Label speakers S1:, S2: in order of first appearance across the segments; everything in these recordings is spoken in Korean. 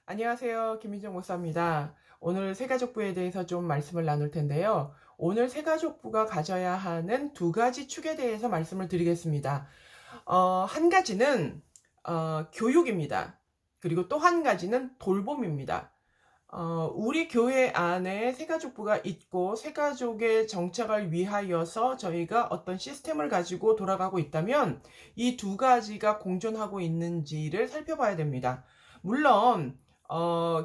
S1: 안녕하세요. 김민정 목사입니다. 오늘 새가족부에 대해서 좀 말씀을 나눌 텐데요. 오늘 새가족부가 가져야 하는 두 가지 축에 대해서 말씀을 드리겠습니다. 한 가지는 교육입니다. 그리고 또 한 가지는 돌봄입니다. 우리 교회 안에 새가족부가 있고 새가족의 정착을 위하여서 저희가 어떤 시스템을 가지고 돌아가고 있다면 이 두 가지가 공존하고 있는지를 살펴봐야 됩니다. 물론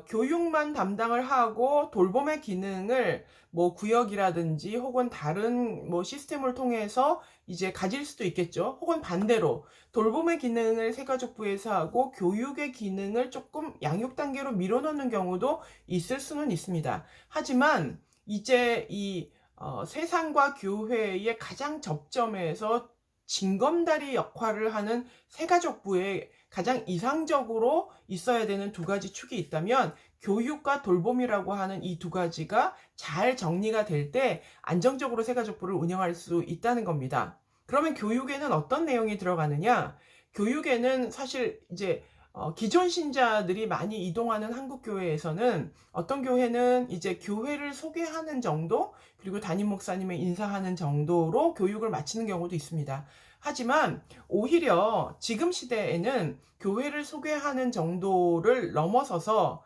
S1: 교육만 담당을 하고 돌봄의 기능을 뭐 구역이라든지 혹은 다른 뭐 시스템을 통해서 이제 가질 수도 있겠죠. 혹은 반대로 돌봄의 기능을 새가족부에서 하고 교육의 기능을 조금 양육 단계로 밀어넣는 경우도 있을 수는 있습니다. 하지만 이제 이 세상과 교회의 가장 접점에서 징검다리 역할을 하는 새가족부에 가장 이상적으로 있어야 되는 두 가지 축이 있다면 교육과 돌봄이라고 하는 이 두 가지가 잘 정리가 될 때 안정적으로 새가족부를 운영할 수 있다는 겁니다. 그러면 교육에는 어떤 내용이 들어가느냐? 교육에는 사실 이제 기존 신자들이 많이 이동하는 한국 교회에서는 어떤 교회는 이제 교회를 소개하는 정도, 그리고 담임 목사님의 인사하는 정도로 교육을 마치는 경우도 있습니다. 하지만 오히려 지금 시대에는 교회를 소개하는 정도를 넘어서서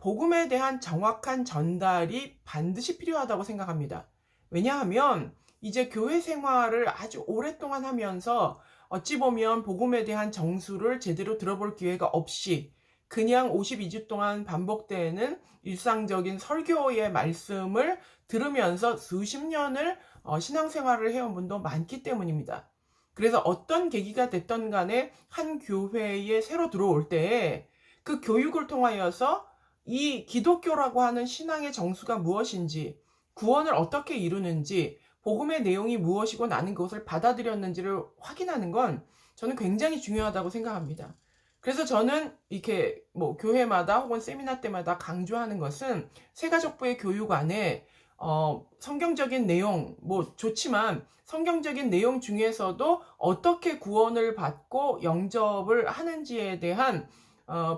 S1: 복음에 대한 정확한 전달이 반드시 필요하다고 생각합니다. 왜냐하면 이제 교회 생활을 아주 오랫동안 하면서 어찌 보면 복음에 대한 정수를 제대로 들어볼 기회가 없이 그냥 52주 동안 반복되는 일상적인 설교의 말씀을 들으면서 수십 년을 신앙생활을 해온 분도 많기 때문입니다. 그래서 어떤 계기가 됐던 간에 한 교회에 새로 들어올 때 그 교육을 통하여서 이 기독교라고 하는 신앙의 정수가 무엇인지, 구원을 어떻게 이루는지, 복음의 내용이 무엇이고 나는 그것을 받아들였는지를 확인하는 건 저는 굉장히 중요하다고 생각합니다. 그래서 저는 이렇게 뭐 교회마다 혹은 세미나 때마다 강조하는 것은 새가족부의 교육 안에 성경적인 내용 뭐 좋지만 성경적인 내용 중에서도 어떻게 구원을 받고 영접을 하는지에 대한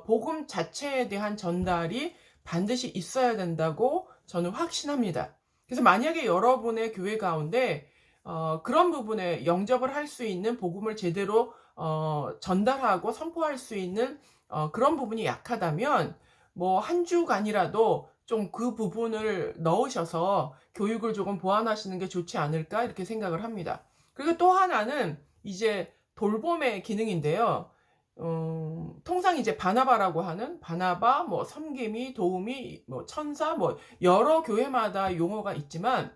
S1: 복음 자체에 대한 전달이 반드시 있어야 된다고 저는 확신합니다. 그래서 만약에 여러분의 교회 가운데 그런 부분에 영접을 할 수 있는 복음을 제대로 전달하고 선포할 수 있는 그런 부분이 약하다면 뭐 한 주간이라도 좀 그 부분을 넣으셔서 교육을 조금 보완하시는 게 좋지 않을까 이렇게 생각을 합니다. 그리고 또 하나는 이제 돌봄의 기능인데요. 통상 이제 바나바라고 하는 바나바, 뭐 섬김이, 도우미, 뭐 천사, 뭐 여러 교회마다 용어가 있지만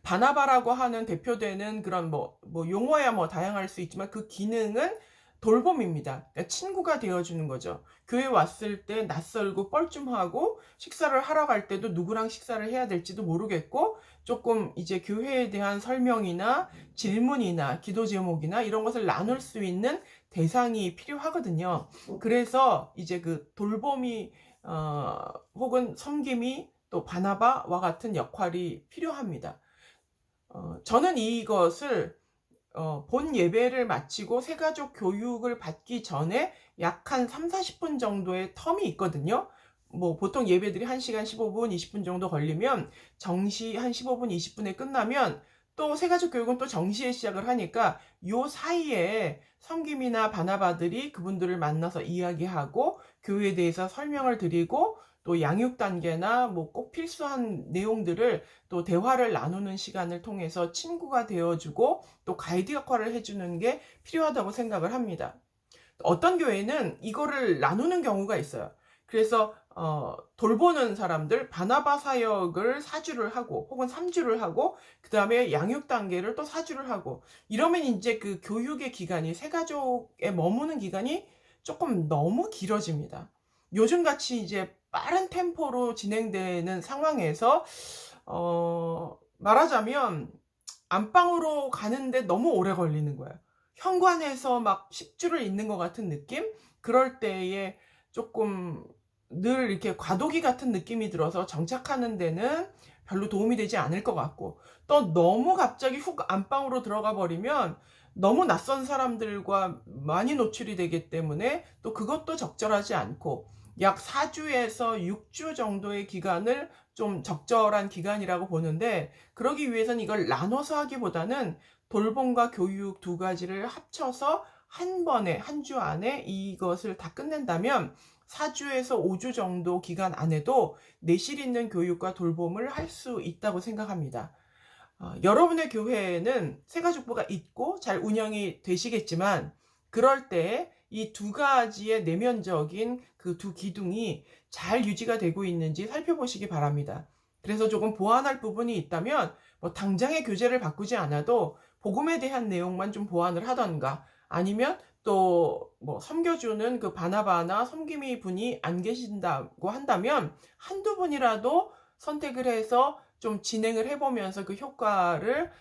S1: 바나바라고 하는 대표되는 그런 뭐 용어야 뭐 다양할 수 있지만 그 기능은 돌봄입니다. 그러니까 친구가 되어주는 거죠. 교회 왔을 때 낯설고 뻘쭘하고 식사를 하러 갈 때도 누구랑 식사를 해야 될지도 모르겠고 조금 이제 교회에 대한 설명이나 질문이나 기도 제목이나 이런 것을 나눌 수 있는 대상이 필요하거든요. 그래서 이제 그 돌봄이 혹은 섬김이 또 바나바와 같은 역할이 필요합니다. 저는 이것을 본 예배를 마치고 새가족 교육을 받기 전에 약 한 3, 40분 정도의 텀이 있거든요. 뭐 보통 예배들이 1시간 15분, 20분 정도 걸리면 정시 한 15분, 20분에 끝나면 또 새가족 교육은 또 정시에 시작을 하니까 요 사이에 섬김이나 바나바들이 그분들을 만나서 이야기하고 교회에 대해서 설명을 드리고 또 양육 단계나 뭐 꼭 필수한 내용들을 또 대화를 나누는 시간을 통해서 친구가 되어주고 또 가이드 역할을 해주는 게 필요하다고 생각을 합니다. 어떤 교회는 이거를 나누는 경우가 있어요. 그래서 돌보는 사람들 바나바 사역을 4주를 하고 혹은 3주를 하고 그 다음에 양육 단계를 또 4주를 하고 이러면 이제 그 교육의 기간이 새가족에 머무는 기간이 조금 너무 길어집니다. 요즘같이 이제 빠른 템포로 진행되는 상황에서 말하자면 안방으로 가는데 너무 오래 걸리는 거예요. 현관에서 막 10주를 잇는 것 같은 느낌? 그럴 때에 조금 늘 이렇게 과도기 같은 느낌이 들어서 정착하는 데는 별로 도움이 되지 않을 것 같고 또 너무 갑자기 훅 안방으로 들어가 버리면 너무 낯선 사람들과 많이 노출이 되기 때문에 또 그것도 적절하지 않고 약 4주에서 6주 정도의 기간을 좀 적절한 기간이라고 보는데, 그러기 위해서는 이걸 나눠서 하기보다는 돌봄과 교육 두 가지를 합쳐서 한 번에, 한 주 안에 이것을 다 끝낸다면 4주에서 5주 정도 기간 안에도 내실 있는 교육과 돌봄을 할 수 있다고 생각합니다. 여러분의 교회에는 새가족부가 있고 잘 운영이 되시겠지만, 그럴 때 이 두 가지의 내면적인 그 두 기둥이 잘 유지가 되고 있는지 살펴보시기 바랍니다. 그래서 조금 보완할 부분이 있다면 뭐 당장의 교재를 바꾸지 않아도 복음에 대한 내용만 좀 보완을 하던가, 아니면 또 뭐 섬겨주는 그 바나바나 섬김이 분이 안 계신다고 한다면 한두 분이라도 선택을 해서 좀 진행을 해보면서 그 효과를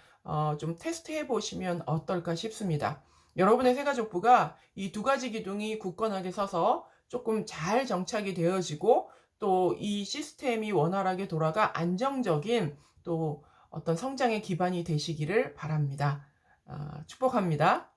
S1: 좀 테스트해 보시면 어떨까 싶습니다. 여러분의 새가족부가 이 두 가지 기둥이 굳건하게 서서 조금 잘 정착이 되어지고, 또 이 시스템이 원활하게 돌아가 안정적인 또 어떤 성장의 기반이 되시기를 바랍니다. 축복합니다.